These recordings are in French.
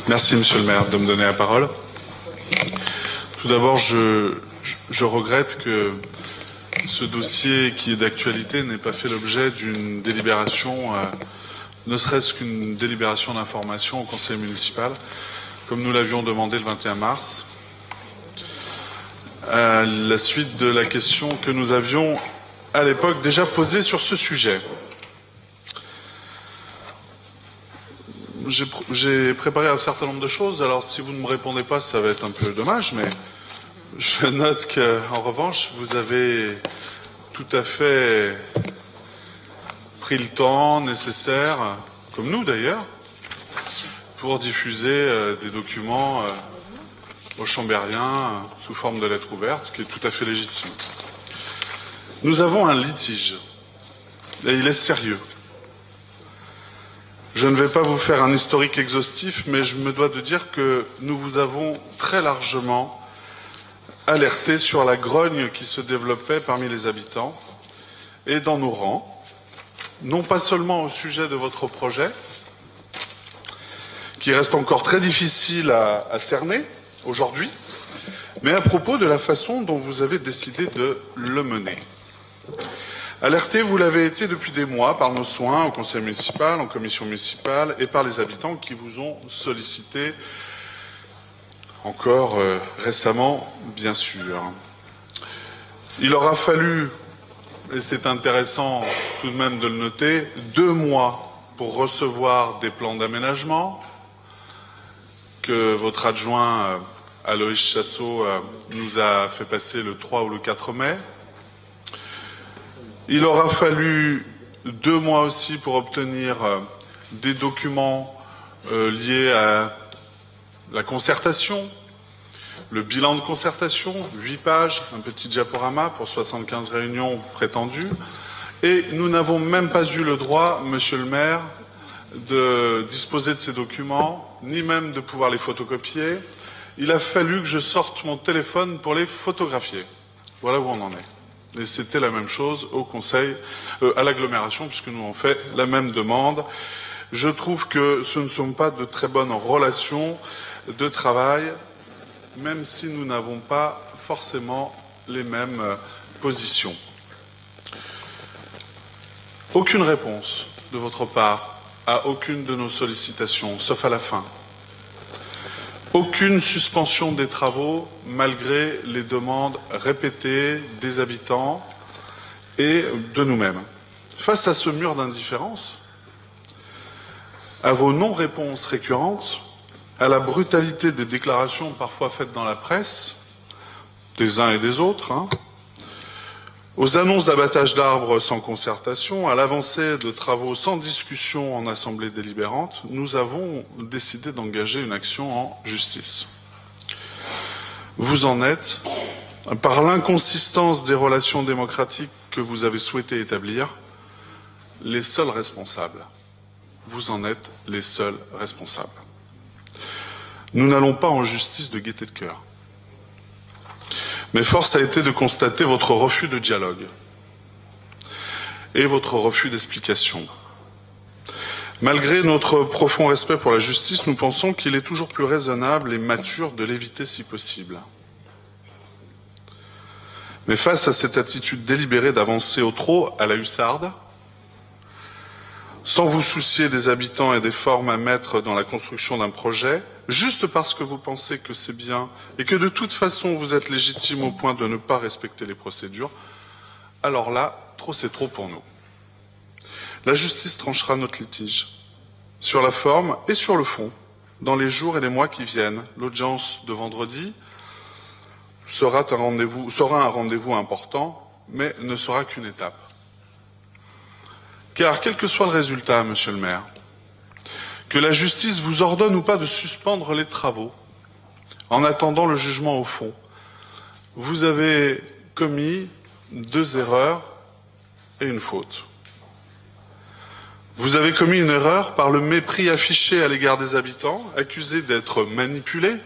Merci, Monsieur le maire, de me donner la parole. Tout d'abord, je regrette que ce dossier qui est d'actualité n'ait pas fait l'objet d'une délibération, ne serait-ce qu'une délibération d'information au conseil municipal, comme nous l'avions demandé le 21 mars, à la suite de la question que nous avions à l'époque déjà posée sur ce sujet. J'ai préparé un certain nombre de choses, alors si vous ne me répondez pas, ça va être un peu dommage, mais je note qu'en revanche, vous avez tout à fait pris le temps nécessaire, comme nous d'ailleurs, pour diffuser des documents aux Chambériens sous forme de lettres ouvertes, ce qui est tout à fait légitime. Nous avons un litige, et il est sérieux. Je ne vais pas vous faire un historique exhaustif, mais je me dois de dire que nous vous avons très largement alerté sur la grogne qui se développait parmi les habitants et dans nos rangs, non pas seulement au sujet de votre projet, qui reste encore très difficile à cerner aujourd'hui, mais à propos de la façon dont vous avez décidé de le mener. Alerté, vous l'avez été depuis des mois par nos soins au conseil municipal, en commission municipale et par les habitants qui vous ont sollicité encore récemment, bien sûr. Il aura fallu, et c'est intéressant tout de même de le noter, 2 mois pour recevoir des plans d'aménagement que votre adjoint Aloïs Chassot nous a fait passer le 3 ou le 4 mai. Il aura fallu 2 mois aussi pour obtenir des documents liés à la concertation, le bilan de concertation, 8 pages, un petit diaporama pour 75 réunions prétendues. Et nous n'avons même pas eu le droit, Monsieur le maire, de disposer de ces documents, ni même de pouvoir les photocopier. Il a fallu que je sorte mon téléphone pour les photographier. Voilà où on en est. Et c'était la même chose au conseil, à l'agglomération, puisque nous avons fait la même demande. Je trouve que ce ne sont pas de très bonnes relations de travail, même si nous n'avons pas forcément les mêmes positions. Aucune réponse de votre part à aucune de nos sollicitations, sauf à la fin. Aucune suspension des travaux malgré les demandes répétées des habitants et de nous-mêmes. Face à ce mur d'indifférence, à vos non-réponses récurrentes, à la brutalité des déclarations parfois faites dans la presse, des uns et des autres, aux annonces d'abattage d'arbres sans concertation, à l'avancée de travaux sans discussion en assemblée délibérante, nous avons décidé d'engager une action en justice. Vous en êtes, par l'inconsistance des relations démocratiques que vous avez souhaité établir, les seuls responsables. Vous en êtes les seuls responsables. Nous n'allons pas en justice de gaieté de cœur. Mais force a été de constater votre refus de dialogue et votre refus d'explication. Malgré notre profond respect pour la justice, nous pensons qu'il est toujours plus raisonnable et mature de l'éviter si possible. Mais face à cette attitude délibérée d'avancer au trot à la hussarde, sans vous soucier des habitants et des formes à mettre dans la construction d'un projet, juste parce que vous pensez que c'est bien et que de toute façon vous êtes légitime au point de ne pas respecter les procédures, alors là, trop c'est trop pour nous. La justice tranchera notre litige, sur la forme et sur le fond, dans les jours et les mois qui viennent. L'audience de vendredi sera un rendez-vous important, mais ne sera qu'une étape. Car quel que soit le résultat, Monsieur le maire, que la justice vous ordonne ou pas de suspendre les travaux, en attendant le jugement au fond, vous avez commis 2 erreurs et une faute. Vous avez commis une erreur par le mépris affiché à l'égard des habitants, accusés d'être manipulés.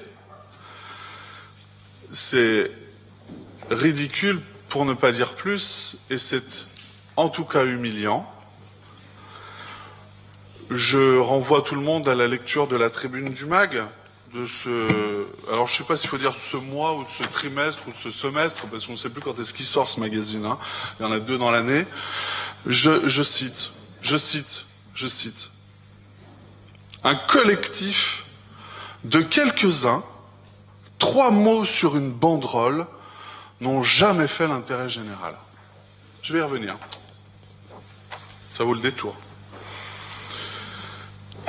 C'est ridicule pour ne pas dire plus, et c'est en tout cas humiliant. Je renvoie tout le monde à la lecture de la tribune du MAG, alors je ne sais pas s'il faut dire ce mois ou de ce trimestre ou de ce semestre, parce qu'on ne sait plus quand est-ce qu'il sort ce magazine, hein. Il y en a 2 dans l'année. Je cite, un collectif de quelques-uns, 3 mots sur une banderole, n'ont jamais fait l'intérêt général. Je vais y revenir. Ça vaut le détour.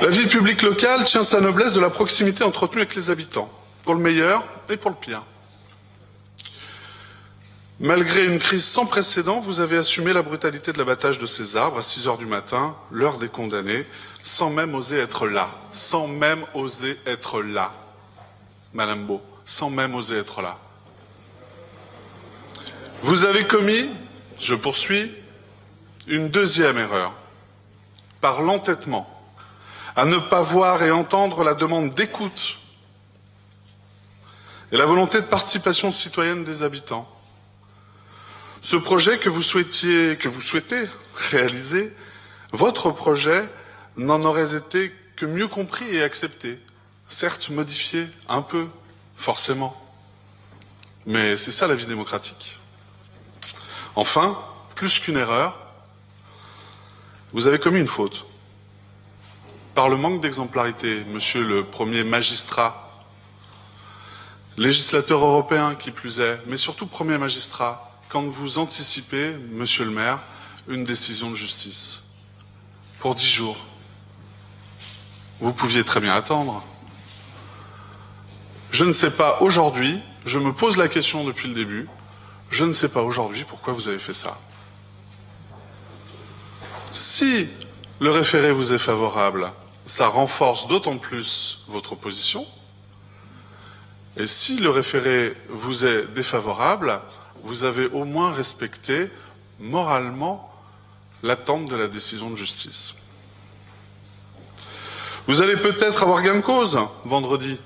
La vie publique locale tient sa noblesse de la proximité entretenue avec les habitants, pour le meilleur et pour le pire. Malgré une crise sans précédent, vous avez assumé la brutalité de l'abattage de ces arbres à 6 heures du matin, l'heure des condamnés, sans même oser être là. Sans même oser être là. Madame Beau, sans même oser être là. Vous avez commis, je poursuis, une deuxième erreur, par l'entêtement, à ne pas voir et entendre la demande d'écoute et la volonté de participation citoyenne des habitants. Ce projet que vous souhaitez réaliser, votre projet n'en aurait été que mieux compris et accepté, certes modifié un peu, forcément, mais c'est ça la vie démocratique. Enfin, plus qu'une erreur, vous avez commis une faute. Par le manque d'exemplarité, monsieur le premier magistrat, législateur européen qui plus est, mais surtout premier magistrat, quand vous anticipez, monsieur le maire, une décision de justice pour 10 jours. Vous pouviez très bien attendre. Je ne sais pas aujourd'hui, je me pose la question depuis le début, je ne sais pas aujourd'hui pourquoi vous avez fait ça. Si le référé vous est favorable, ça renforce d'autant plus votre position. Et si le référé vous est défavorable, vous avez au moins respecté moralement l'attente de la décision de justice. Vous allez peut-être avoir gain de cause vendredi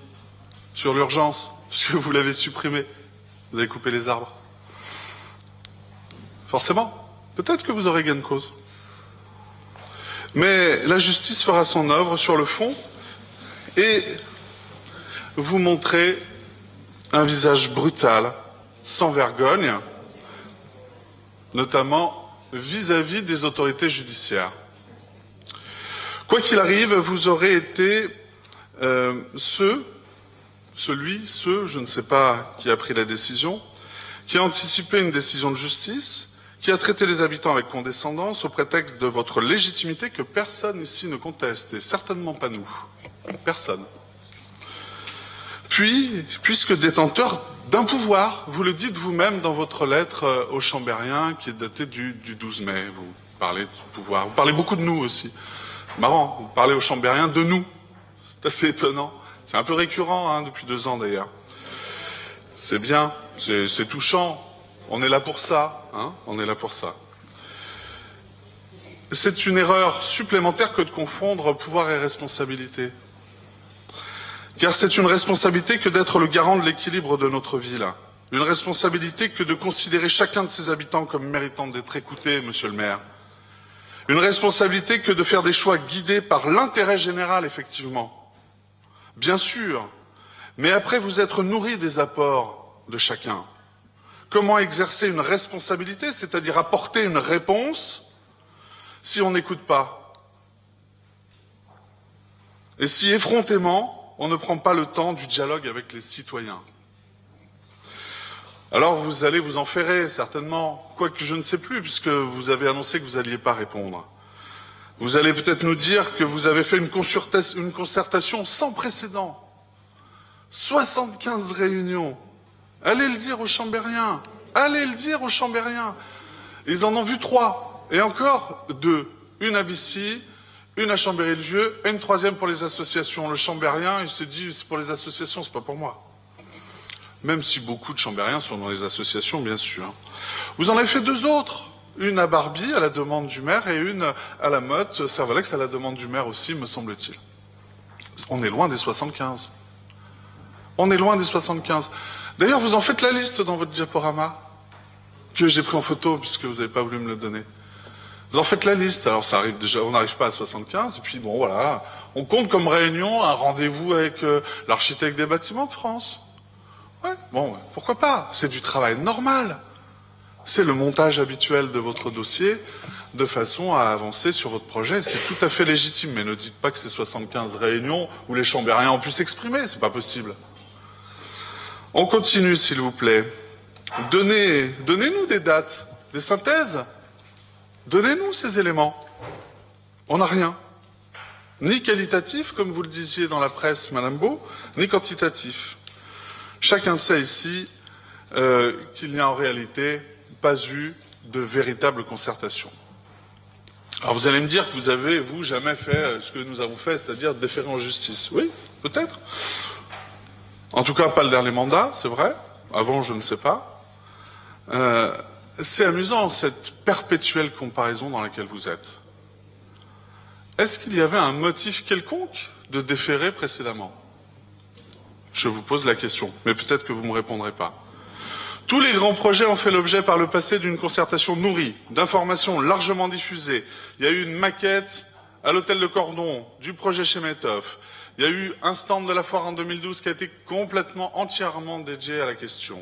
sur l'urgence, puisque vous l'avez supprimé. Vous avez coupé les arbres. Forcément, peut-être que vous aurez gain de cause. Mais la justice fera son œuvre sur le fond et vous montrez un visage brutal, sans vergogne, notamment vis-à-vis des autorités judiciaires. Quoi qu'il arrive, vous aurez été je ne sais pas qui a pris la décision, qui a anticipé une décision de justice, qui a traité les habitants avec condescendance au prétexte de votre légitimité que personne ici ne conteste, et certainement pas nous. Personne. Puis, puisque détenteur d'un pouvoir, vous le dites vous-même dans votre lettre aux Chambériens, qui est datée du 12 mai, vous parlez de pouvoir. Vous parlez beaucoup de nous aussi. Marrant, vous parlez aux Chambériens de nous. C'est assez étonnant. C'est un peu récurrent, hein, depuis 2 ans d'ailleurs. C'est bien, c'est touchant. On est là pour ça, hein, on est là pour ça. C'est une erreur supplémentaire que de confondre pouvoir et responsabilité. Car c'est une responsabilité que d'être le garant de l'équilibre de notre ville. Une responsabilité que de considérer chacun de ses habitants comme méritant d'être écouté, monsieur le maire. Une responsabilité que de faire des choix guidés par l'intérêt général, effectivement. Bien sûr, mais après vous être nourri des apports de chacun. Comment exercer une responsabilité, c'est-à-dire apporter une réponse, si on n'écoute pas? Et si effrontément, on ne prend pas le temps du dialogue avec les citoyens? Alors vous allez vous enferrer, certainement, quoique je ne sais plus, puisque vous avez annoncé que vous n'alliez pas répondre. Vous allez peut-être nous dire que vous avez fait une concertation sans précédent. 75 réunions. Allez le dire aux Chambériens. Allez le dire aux Chambériens. Ils en ont vu 3. Et encore 2. Une à Bissy, une à Chambéry-le-Vieux, et une 3e pour les associations. Le Chambérien, il s'est dit, c'est pour les associations, c'est pas pour moi. Même si beaucoup de Chambériens sont dans les associations, bien sûr. Vous en avez fait 2 autres. Une à Barbie, à la demande du maire, et une à la Motte, Servolex, à la demande du maire aussi, me semble-t-il. On est loin des 75. On est loin des 75. D'ailleurs, vous en faites la liste dans votre diaporama, que j'ai pris en photo, puisque vous n'avez pas voulu me le donner. Vous en faites la liste. Alors ça arrive déjà, on n'arrive pas à 75, et puis bon voilà, on compte comme réunion un rendez-vous avec l'architecte des bâtiments de France. Ouais, bon, pourquoi pas? C'est du travail normal. C'est le montage habituel de votre dossier de façon à avancer sur votre projet. C'est tout à fait légitime, mais ne dites pas que c'est 75 réunions où les chambériens ont pu s'exprimer, c'est pas possible. On continue, s'il vous plaît. Donnez-nous des dates, des synthèses. Donnez-nous ces éléments. On n'a rien. Ni qualitatif, comme vous le disiez dans la presse, Madame Beau, ni quantitatif. Chacun sait ici qu'il n'y a en réalité pas eu de véritable concertation. Alors vous allez me dire que vous avez, vous, jamais fait ce que nous avons fait, c'est-à-dire déférer en justice. Oui, peut-être. En tout cas, pas le dernier mandat, c'est vrai. Avant, je ne sais pas. C'est amusant, cette perpétuelle comparaison dans laquelle vous êtes. Est-ce qu'il y avait un motif quelconque de déférer précédemment? Je vous pose la question, mais peut-être que vous ne me répondrez pas. Tous les grands projets ont fait l'objet par le passé d'une concertation nourrie, d'informations largement diffusées. Il y a eu une maquette à l'hôtel de Cordon du projet Chemetov. Il y a eu un stand de la foire en 2012 qui a été complètement, entièrement dédié à la question.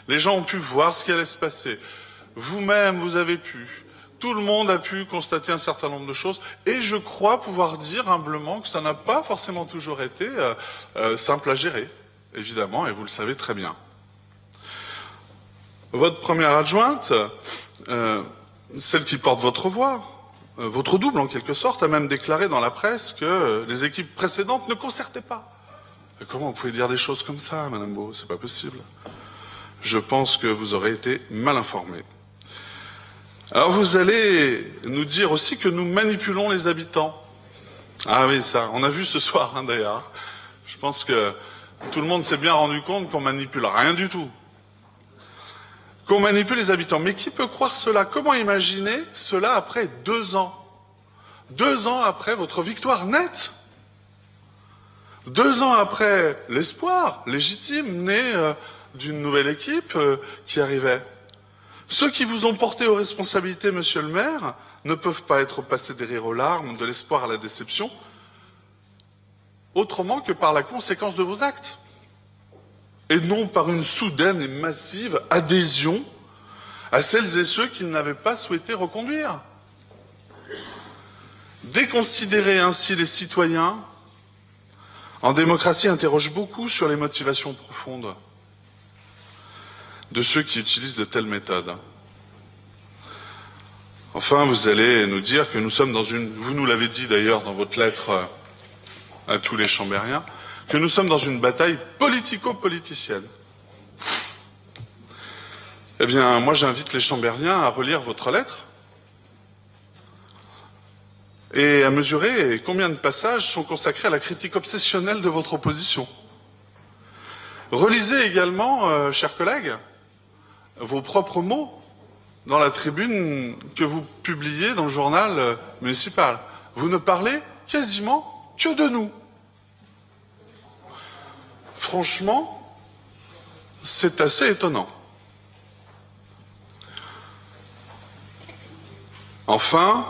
Les gens ont pu voir ce qui allait se passer. Vous-même, vous avez pu. Tout le monde a pu constater un certain nombre de choses. Et je crois pouvoir dire humblement que ça n'a pas forcément toujours été simple à gérer, évidemment, et vous le savez très bien. Votre première adjointe, celle qui porte votre voix, votre double en quelque sorte, a même déclaré dans la presse que les équipes précédentes ne concertaient pas. Mais comment vous pouvez dire des choses comme ça, Madame Beau? C'est pas possible. Je pense que vous aurez été mal informée. Alors vous allez nous dire aussi que nous manipulons les habitants. Ah oui, ça, on a vu ce soir d'ailleurs. Je pense que tout le monde s'est bien rendu compte qu'on manipule rien du tout. Qu'on manipule les habitants. Mais qui peut croire cela? Comment imaginer cela après 2 ans? 2 ans après votre victoire nette? 2 ans après l'espoir légitime né d'une nouvelle équipe qui arrivait? Ceux qui vous ont porté aux responsabilités, monsieur le maire, ne peuvent pas être passés des rires aux larmes, de l'espoir à la déception, autrement que par la conséquence de vos actes. Et non par une soudaine et massive adhésion à celles et ceux qui n'avaient pas souhaité reconduire. Déconsidérer ainsi les citoyens, en démocratie, interroge beaucoup sur les motivations profondes de ceux qui utilisent de telles méthodes. Enfin, vous allez nous dire que nous sommes dans une... Vous nous l'avez dit d'ailleurs dans votre lettre à tous les chambériens, que nous sommes dans une bataille politico-politicienne. Eh bien, moi j'invite les chambériens à relire votre lettre et à mesurer combien de passages sont consacrés à la critique obsessionnelle de votre opposition. Relisez également, chers collègues, vos propres mots dans la tribune que vous publiez dans le journal municipal. Vous ne parlez quasiment que de nous. Franchement, c'est assez étonnant. Enfin,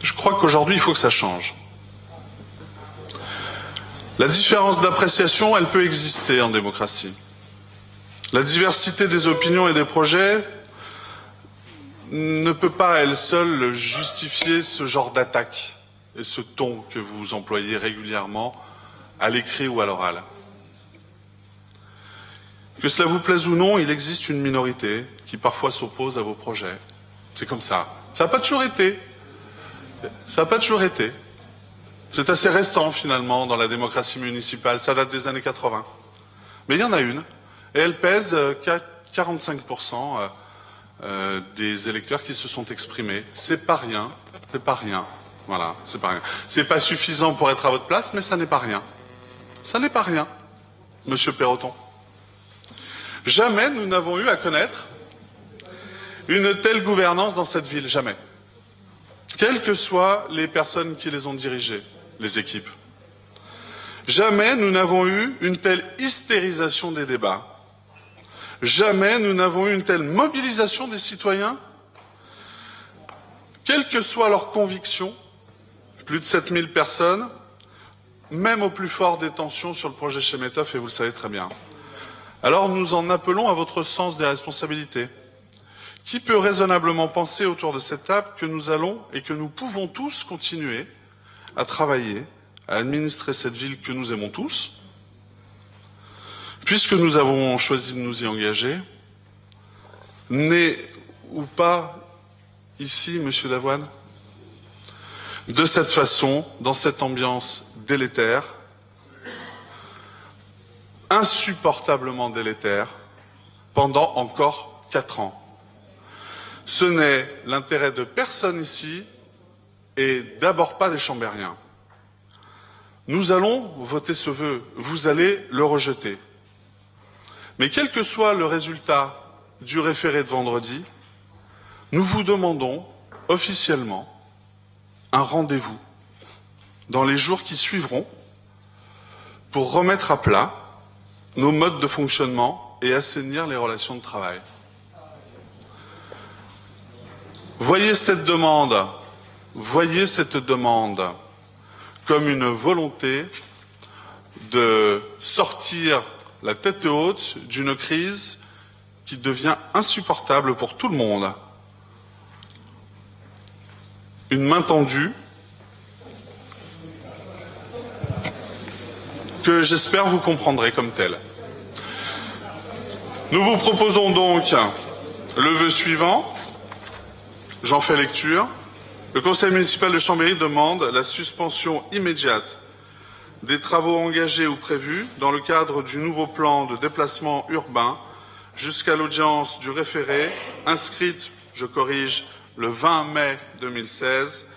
je crois qu'aujourd'hui, il faut que ça change. La différence d'appréciation, elle peut exister en démocratie. La diversité des opinions et des projets ne peut pas, à elle seule, justifier ce genre d'attaque et ce ton que vous employez régulièrement à l'écrit ou à l'oral. Que cela vous plaise ou non, il existe une minorité qui parfois s'oppose à vos projets. C'est comme ça. Ça n'a pas toujours été. Ça n'a pas toujours été. C'est assez récent, finalement, dans la démocratie municipale. Ça date des années 80. Mais il y en a une. Et elle pèse 45% des électeurs qui se sont exprimés. C'est pas rien. C'est pas rien. Voilà, c'est pas rien. C'est pas suffisant pour être à votre place, mais ça n'est pas rien. Ça n'est pas rien, monsieur Perroton. Jamais nous n'avons eu à connaître une telle gouvernance dans cette ville. Jamais. Quelles que soient les personnes qui les ont dirigées, les équipes. Jamais nous n'avons eu une telle hystérisation des débats. Jamais nous n'avons eu une telle mobilisation des citoyens Quelles que soient leurs convictions, plus de 7000 personnes, même au plus fort des tensions sur le projet Chemetov, et vous le savez très bien. Alors nous en appelons à votre sens des responsabilités. Qui peut raisonnablement penser autour de cette table que nous allons et que nous pouvons tous continuer à travailler, à administrer cette ville que nous aimons tous, puisque nous avons choisi de nous y engager, né ou pas ici, Monsieur Davoine, de cette façon, dans cette ambiance délétère, insupportablement délétère, pendant encore 4 ans. Ce n'est l'intérêt de personne ici, et d'abord pas des Chambériens. Nous allons voter ce vœu, vous allez le rejeter. Mais quel que soit le résultat du référé de vendredi, nous vous demandons officiellement un rendez-vous dans les jours qui suivront pour remettre à plat nos modes de fonctionnement et assainir les relations de travail. Voyez cette demande comme une volonté de sortir la tête haute d'une crise qui devient insupportable pour tout le monde. Une main tendue que j'espère vous comprendrez comme telle. Nous vous proposons donc le vœu suivant. J'en fais lecture. Le Conseil municipal de Chambéry demande la suspension immédiate des travaux engagés ou prévus dans le cadre du nouveau plan de déplacement urbain jusqu'à l'audience du référé inscrite, je corrige, le 20 mai 2016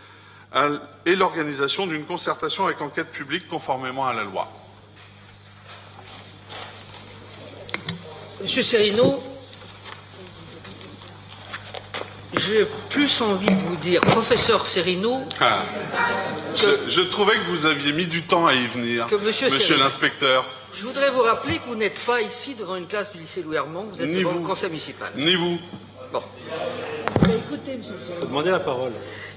et l'organisation d'une concertation avec enquête publique conformément à la loi. Monsieur Serino, j'ai plus envie de vous dire, professeur Serino, je trouvais que vous aviez mis du temps à y venir, monsieur l'inspecteur. Je voudrais vous rappeler que vous n'êtes pas ici devant une classe du lycée Louis Armand, vous êtes devant le conseil municipal. Ni vous. Bon. Écoutez, monsieur Serino. Demandez la parole.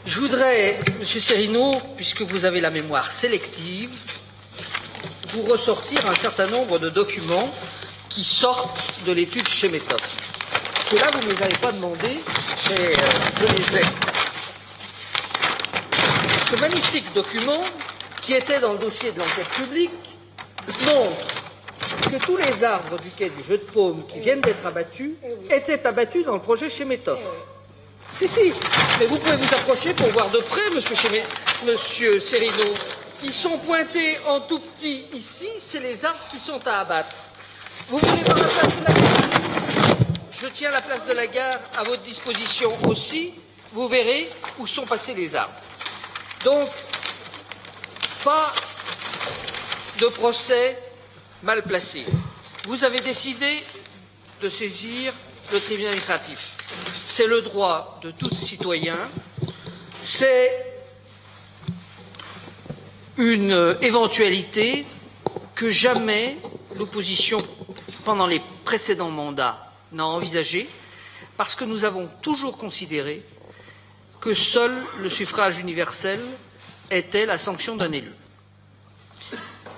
Je voudrais, monsieur Serino, puisque vous avez la mémoire sélective, vous ressortir un certain nombre de documents qui sortent de l'étude Chemetov. Ceux-là, vous ne les avez pas demandés, mais je les ai. Ce magnifique document, qui était dans le dossier de l'enquête publique, montre que tous les arbres du quai du Jeu de Paume qui viennent d'être abattus étaient abattus dans le projet Chemetov. Si, mais vous pouvez vous approcher pour voir de près, monsieur Serino. Ils sont pointés en tout petit ici, c'est les arbres qui sont à abattre. Vous venez par la place de la gare. Je tiens la place de la gare à votre disposition aussi. Vous verrez où sont passés les arbres. Donc, pas de procès mal placé. Vous avez décidé de saisir le tribunal administratif. C'est le droit de tout citoyen. C'est une éventualité que jamais l'opposition, pendant les précédents mandats, n'a envisagée, parce que nous avons toujours considéré que seul le suffrage universel était la sanction d'un élu.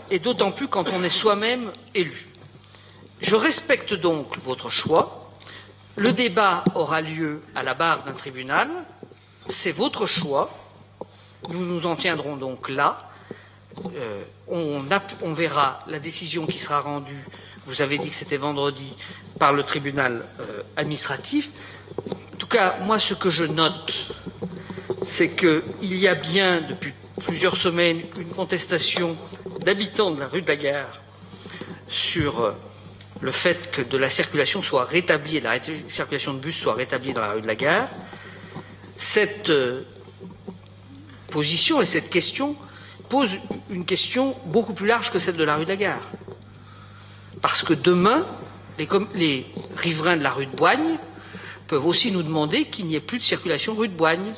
Et d'autant plus quand on est soi-même élu. Je respecte donc votre choix. Le débat aura lieu à la barre d'un tribunal. C'est votre choix. Nous nous en tiendrons donc là. On verra la décision qui sera rendue, vous avez dit que c'était vendredi, par le tribunal administratif. En tout cas, moi, ce que je note, c'est qu'il y a bien, depuis plusieurs semaines, une contestation d'habitants de la rue de la Gare sur le fait que de la circulation soit rétablie, la circulation de bus soit rétablie dans la rue de la Gare. Cette position et cette question pose une question beaucoup plus large que celle de la rue de la Gare. Parce que demain, les riverains de la rue de Boigne peuvent aussi nous demander qu'il n'y ait plus de circulation rue de Boigne.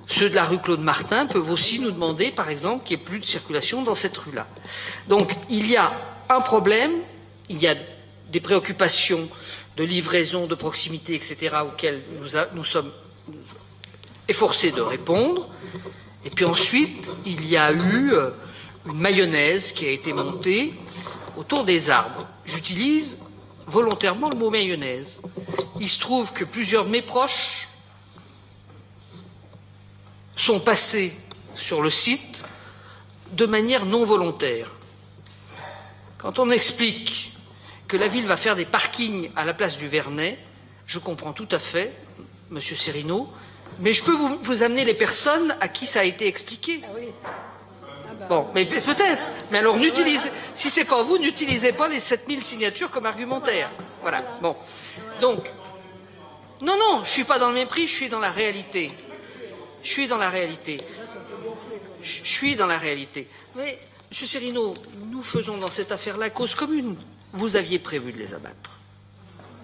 Ceux de la rue Claude Martin peuvent aussi nous demander, par exemple, qu'il n'y ait plus de circulation dans cette rue-là. Donc, il y a un problème, il y a des préoccupations de livraison, de proximité, etc., auxquelles nous sommes est forcé de répondre. Et puis ensuite, il y a eu une mayonnaise qui a été montée autour des arbres. J'utilise volontairement le mot mayonnaise. Il se trouve que plusieurs de mes proches sont passés sur le site de manière non volontaire. Quand on explique que la ville va faire des parkings à la place du Vernet, je comprends tout à fait, Monsieur Cerino, mais je peux vous amener les personnes à qui ça a été expliqué. Bon, mais peut-être. Mais alors, si c'est pas vous, n'utilisez pas les 7000 signatures comme argumentaire. Voilà. Bon. Donc, non, je suis pas dans le mépris, je suis dans la réalité. Je suis dans la réalité. Mais, M. Cerino, nous faisons dans cette affaire-là cause commune. Vous aviez prévu de les abattre.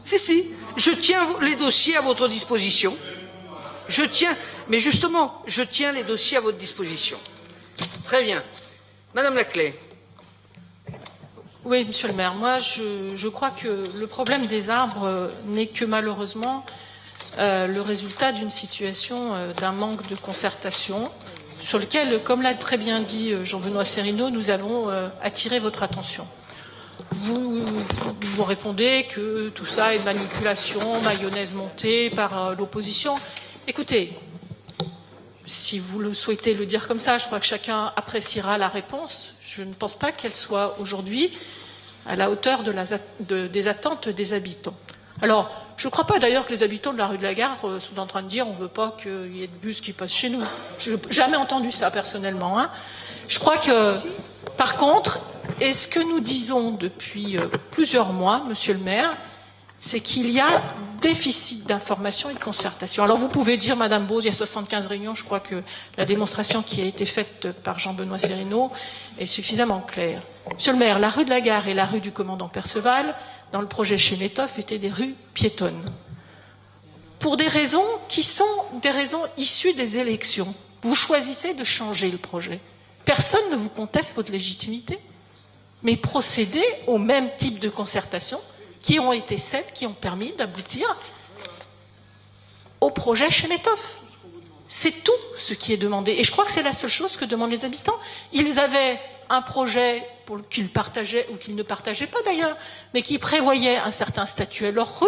Si, je tiens les dossiers à votre disposition. Je tiens les dossiers à votre disposition. Très bien. Madame Laclais. Oui, monsieur le maire, moi je crois que le problème des arbres n'est que malheureusement le résultat d'une situation d'un manque de concertation sur lequel, comme l'a très bien dit Jean-Benoît Cerino, nous avons attiré votre attention. Vous répondez que tout ça est manipulation, mayonnaise montée par l'opposition. Écoutez, si vous le souhaitez le dire comme ça, je crois que chacun appréciera la réponse. Je ne pense pas qu'elle soit aujourd'hui à la hauteur des attentes des habitants. Alors, je ne crois pas d'ailleurs que les habitants de la rue de la Gare sont en train de dire on ne veut pas qu'il y ait de bus qui passent chez nous. Je n'ai jamais entendu ça personnellement. Je crois que, par contre, et ce que nous disons depuis plusieurs mois, monsieur le maire, c'est qu'il y a déficit d'information et de concertation. Alors vous pouvez dire, Madame Baud, il y a 75 réunions, je crois que la démonstration qui a été faite par Jean-Benoît Cerino est suffisamment claire. Monsieur le maire, la rue de la Gare et la rue du commandant Perceval, dans le projet Chemetov, étaient des rues piétonnes. Pour des raisons qui sont des raisons issues des élections. Vous choisissez de changer le projet. Personne ne vous conteste votre légitimité, mais procédez au même type de concertation qui ont été celles qui ont permis d'aboutir au projet Chemetov. C'est tout ce qui est demandé. Et je crois que c'est la seule chose que demandent les habitants. Ils avaient un projet qu'ils partageaient ou qu'ils ne partageaient pas d'ailleurs, mais qui prévoyait un certain statut à leur rue.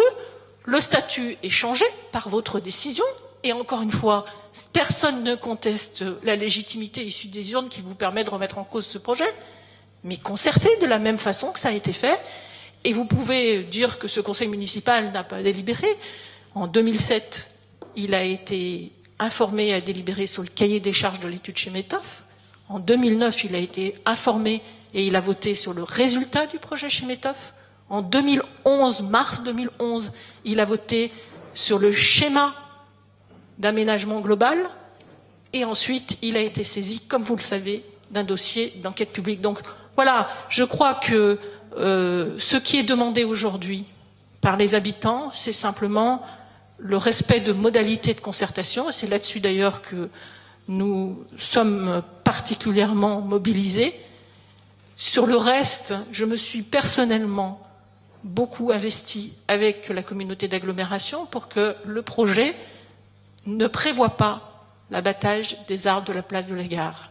Le statut est changé par votre décision. Et encore une fois, personne ne conteste la légitimité issue des urnes qui vous permet de remettre en cause ce projet, mais concertez de la même façon que ça a été fait. Et vous pouvez dire que ce conseil municipal n'a pas délibéré. En 2007, il a été informé et a délibéré sur le cahier des charges de l'étude Chemetov. En 2009, il a été informé et il a voté sur le résultat du projet Chemetov. En 2011, mars 2011, il a voté sur le schéma d'aménagement global. Et ensuite, il a été saisi, comme vous le savez, d'un dossier d'enquête publique. Donc voilà, je crois que ce qui est demandé aujourd'hui par les habitants, c'est simplement le respect de modalités de concertation. C'est là-dessus d'ailleurs que nous sommes particulièrement mobilisés. Sur le reste, je me suis personnellement beaucoup investi avec la communauté d'agglomération pour que le projet ne prévoie pas l'abattage des arbres de la place de la Gare.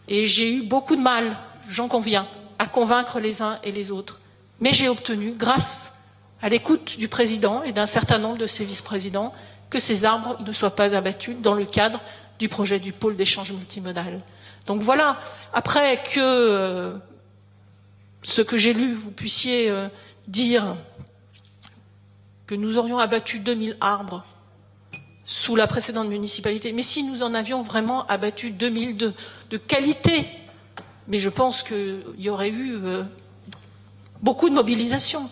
Et j'ai eu beaucoup de mal, j'en conviens, à convaincre les uns et les autres. Mais j'ai obtenu, grâce à l'écoute du président et d'un certain nombre de ses vice-présidents, que ces arbres ne soient pas abattus dans le cadre du projet du pôle d'échange multimodal. Donc voilà, après que ce que j'ai lu, vous puissiez dire que nous aurions abattu 2000 arbres sous la précédente municipalité, mais si nous en avions vraiment abattu 2000 de qualité, mais je pense qu'il y aurait eu beaucoup de mobilisation.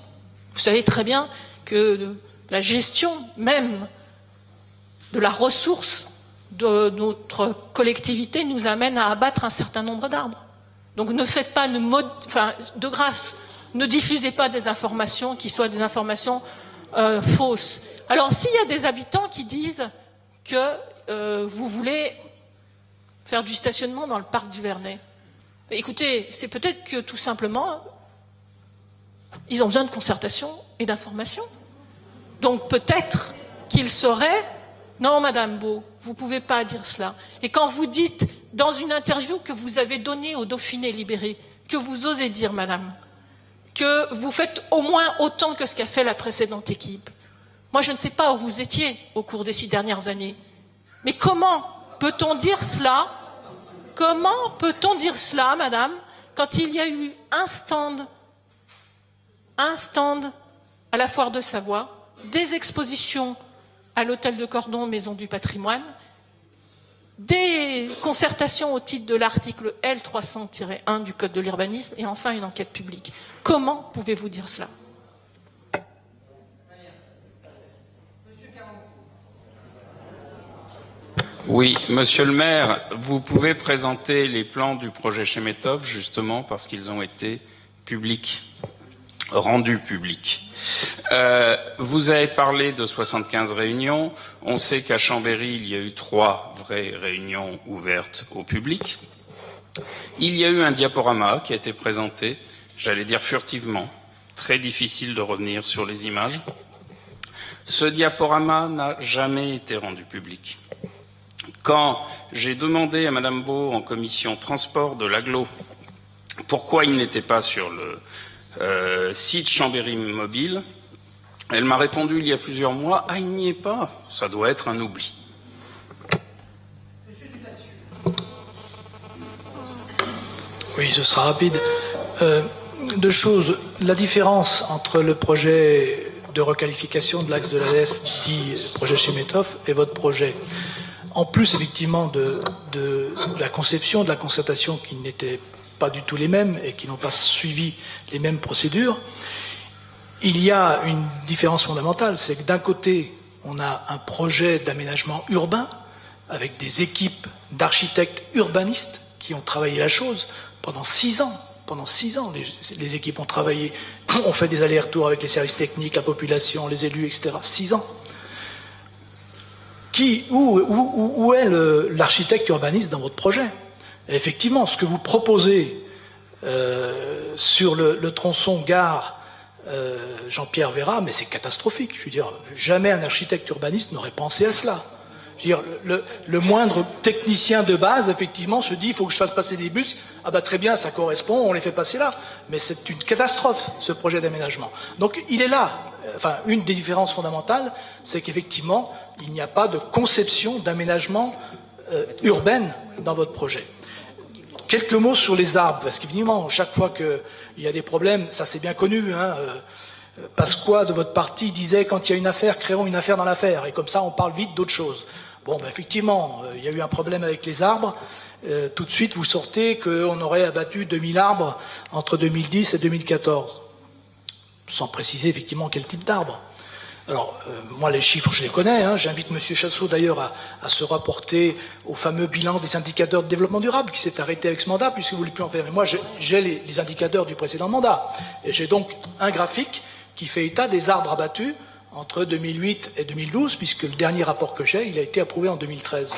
Vous savez très bien que la gestion même de la ressource de notre collectivité nous amène à abattre un certain nombre d'arbres. Donc ne faites pas, de grâce, ne diffusez pas des informations qui soient des informations fausses. Alors s'il y a des habitants qui disent que vous voulez faire du stationnement dans le parc du Vernet, écoutez, c'est peut-être que tout simplement, ils ont besoin de concertation et d'information. Donc peut-être qu'il serait Non, Madame Beau, vous ne pouvez pas dire cela. Et quand vous dites, dans une interview que vous avez donnée au Dauphiné Libéré, que vous osez dire, Madame, que vous faites au moins autant que ce qu'a fait la précédente équipe. Moi, je ne sais pas où vous étiez au cours des 6 dernières années. Mais comment peut-on dire cela? Comment peut-on dire cela, Madame, quand il y a eu un stand à la Foire de Savoie, des expositions à l'hôtel de Cordon, Maison du Patrimoine, des concertations au titre de l'article L300-1 du Code de l'urbanisme et enfin une enquête publique. Comment pouvez-vous dire cela? Oui, monsieur le maire, vous pouvez présenter les plans du projet Chemetov justement parce qu'ils ont été publics, rendus publics. Vous avez parlé de 75 réunions. On sait qu'à Chambéry, il y a eu 3 vraies réunions ouvertes au public. Il y a eu un diaporama qui a été présenté, j'allais dire furtivement, très difficile de revenir sur les images. Ce diaporama n'a jamais été rendu public. Quand j'ai demandé à Madame Beau en commission transport de l'Agglo pourquoi il n'était pas sur le site Chambéry Mobile, elle m'a répondu il y a plusieurs mois « Ah, il n'y est pas, ça doit être un oubli ». Oui, ce sera rapide. 2 choses. La différence entre le projet de requalification de l'axe de la Lesse, dit projet Chemetov, et votre projet, en plus effectivement de la conception, de la concertation qui n'étaient pas du tout les mêmes et qui n'ont pas suivi les mêmes procédures, il y a une différence fondamentale, c'est que d'un côté, on a un projet d'aménagement urbain avec des équipes d'architectes urbanistes qui ont travaillé la chose pendant 6 ans. Pendant 6 ans, les équipes ont travaillé, ont fait des allers-retours avec les services techniques, la population, les élus, etc. 6 ans. Où est l'architecte urbaniste dans votre projet? Et effectivement, ce que vous proposez sur le tronçon gare Jean-Pierre Véra, mais c'est catastrophique. Je veux dire, jamais un architecte urbaniste n'aurait pensé à cela. Je veux dire, le moindre technicien de base, effectivement, se dit il faut que je fasse passer des bus. Ah bah très bien, ça correspond, on les fait passer là. Mais c'est une catastrophe, ce projet d'aménagement. Donc il est là. Enfin, une des différences fondamentales, c'est qu'effectivement, il n'y a pas de conception d'aménagement urbaine dans votre projet. Quelques mots sur les arbres, parce qu'évidemment, chaque fois qu'il y a des problèmes, ça c'est bien connu, hein, Pasqua de votre parti disait quand il y a une affaire, créons une affaire dans l'affaire, et comme ça on parle vite d'autre chose. Bon, ben, effectivement, il y a eu un problème avec les arbres. Tout de suite, vous sortez qu'on aurait abattu 2000 arbres entre 2010 et 2014, sans préciser effectivement quel type d'arbre. Alors, moi, les chiffres, je les connais. Hein. J'invite M. Chassot, d'ailleurs, à se rapporter au fameux bilan des indicateurs de développement durable qui s'est arrêté avec ce mandat, puisque vous ne voulez plus en faire. Mais moi, j'ai les indicateurs du précédent mandat. Et j'ai donc un graphique qui fait état des arbres abattus entre 2008 et 2012, puisque le dernier rapport que j'ai, il a été approuvé en 2013.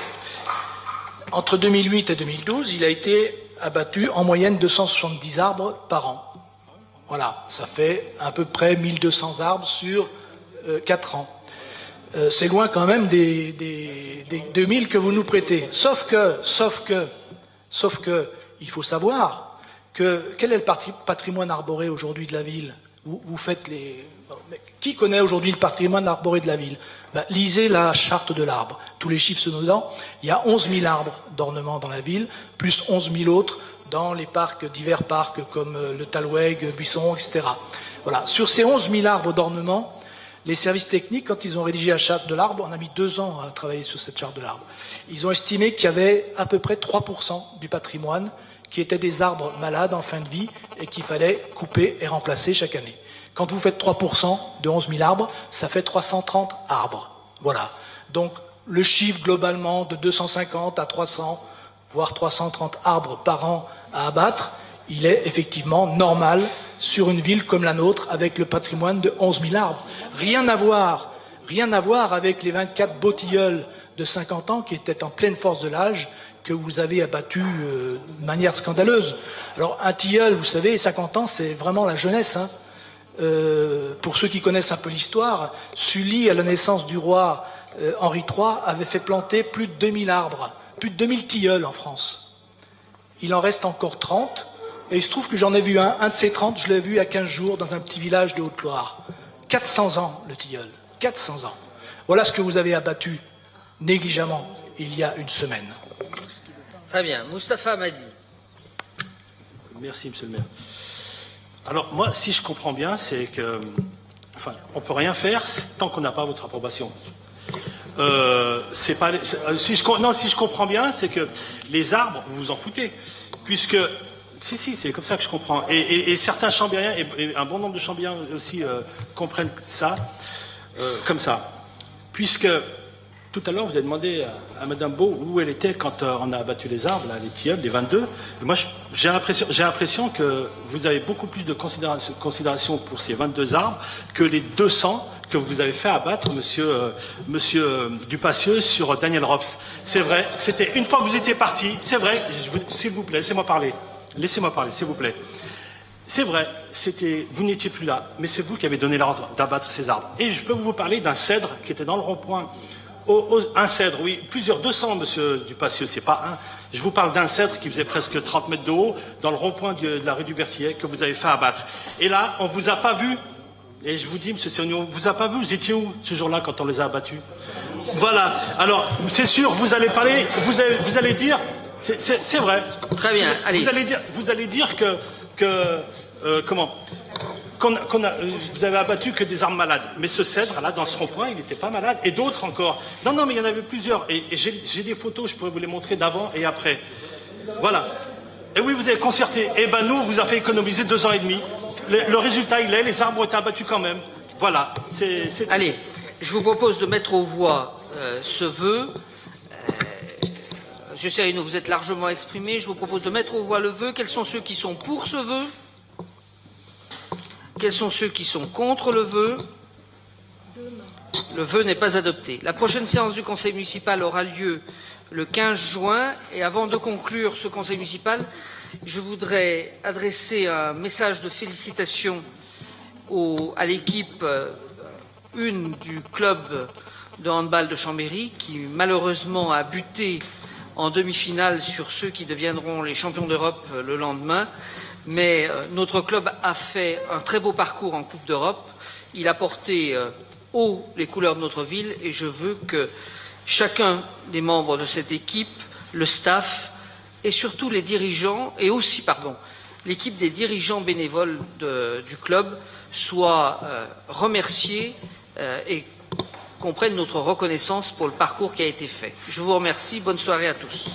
Entre 2008 et 2012, il a été abattu en moyenne 270 arbres par an. Voilà, ça fait à peu près 1200 arbres sur 4 ans. C'est loin quand même des 2000 que vous nous prêtez. Sauf que, il faut savoir que quel est le patrimoine arboré aujourd'hui de la ville? Vous faites les... Qui connaît aujourd'hui le patrimoine arboré de la ville? Ben, lisez la charte de l'arbre. Tous les chiffres sont dedans. Il y a 11 000 arbres d'ornement dans la ville, plus 11 000 autres dans les parcs, divers parcs comme le Talweg, Buisson, etc. Voilà. Sur ces 11 000 arbres d'ornement, les services techniques, quand ils ont rédigé la charte de l'arbre, on a mis 2 ans à travailler sur cette charte de l'arbre. Ils ont estimé qu'il y avait à peu près 3% du patrimoine qui étaient des arbres malades en fin de vie et qu'il fallait couper et remplacer chaque année. Quand vous faites 3% de 11 000 arbres, ça fait 330 arbres. Voilà. Donc, le chiffre globalement de 250 à 300, voire 330 arbres par an à abattre, il est effectivement normal sur une ville comme la nôtre avec le patrimoine de 11 000 arbres. Rien à voir avec les 24 beaux tilleuls de 50 ans qui étaient en pleine force de l'âge que vous avez abattus de manière scandaleuse. Alors, un tilleul, vous savez, 50 ans, c'est vraiment la jeunesse, hein. Pour ceux qui connaissent un peu l'histoire, Sully, à la naissance du roi Henri III avait fait planter plus de 2000 arbres, plus de 2000 tilleuls en France. Il en reste encore 30, et il se trouve que j'en ai vu un de ces 30, je l'ai vu à 15 jours dans un petit village de Haute-Loire. 400 ans, le tilleul, 400 ans. Voilà ce que vous avez abattu négligemment il y a une semaine. Très bien. Moustapha Madi. Merci, monsieur le maire. Alors, moi, si je comprends bien, c'est que... Enfin, on ne peut rien faire tant qu'on n'a pas votre approbation. Si je comprends bien, c'est que les arbres, vous vous en foutez. Puisque... Si, c'est comme ça que je comprends. Et certains chambériens, et un bon nombre de chambériens aussi, comprennent ça, comme ça. Puisque... Tout à l'heure, vous avez demandé à Madame Beau où elle était quand on a abattu les arbres, là, les tilleuls, les 22. Et moi, j'ai l'impression que vous avez beaucoup plus de considération pour ces 22 arbres que les 200 que vous avez fait abattre, monsieur Dupassieux, sur Daniel Rops. C'est vrai, c'était une fois que vous étiez parti, c'est vrai, s'il vous plaît, laissez-moi parler, s'il vous plaît. C'est vrai, vous n'étiez plus là, mais c'est vous qui avez donné l'ordre d'abattre ces arbres. Et je peux vous parler d'un cèdre qui était dans le rond-point. Un cèdre, oui, 200, monsieur Dupassieux, c'est pas un. Je vous parle d'un cèdre qui faisait presque 30 mètres de haut, dans le rond-point de la rue du Berthier, que vous avez fait abattre. Et là, on vous a pas vu. Et je vous dis, monsieur Sirignon, on vous a pas vu. Vous étiez où, ce jour-là, quand on les a abattus? Voilà. Alors, c'est sûr, vous allez parler, vous allez dire, c'est vrai. Très bien, allez. Vous allez dire vous avez abattu que des arbres malades. Mais ce cèdre, là, dans ce rond-point, il n'était pas malade. Et d'autres encore. Non, mais il y en avait plusieurs. Et j'ai des photos, je pourrais vous les montrer d'avant et après. Voilà. Et oui, vous avez concerté. Et ben nous, on vous a fait économiser 2 ans et demi. Le résultat, les arbres ont été abattus quand même. Voilà. Allez, je vous propose de mettre aux voix ce vœu. Monsieur Sirignon, vous êtes largement exprimé. Je vous propose de mettre aux voix le vœu. Quels sont ceux qui sont pour ce vœu? Quels sont ceux qui sont contre le vœu? Le vœu n'est pas adopté. La prochaine séance du conseil municipal aura lieu le 15 juin. Et avant de conclure ce conseil municipal, je voudrais adresser un message de félicitations à l'équipe 1 du club de handball de Chambéry qui malheureusement a buté en demi-finale sur ceux qui deviendront les champions d'Europe le lendemain. Mais notre club a fait un très beau parcours en Coupe d'Europe. Il a porté haut les couleurs de notre ville et je veux que chacun des membres de cette équipe, le staff et surtout les dirigeants et aussi, l'équipe des dirigeants bénévoles du club soient remerciés et comprennent notre reconnaissance pour le parcours qui a été fait. Je vous remercie. Bonne soirée à tous.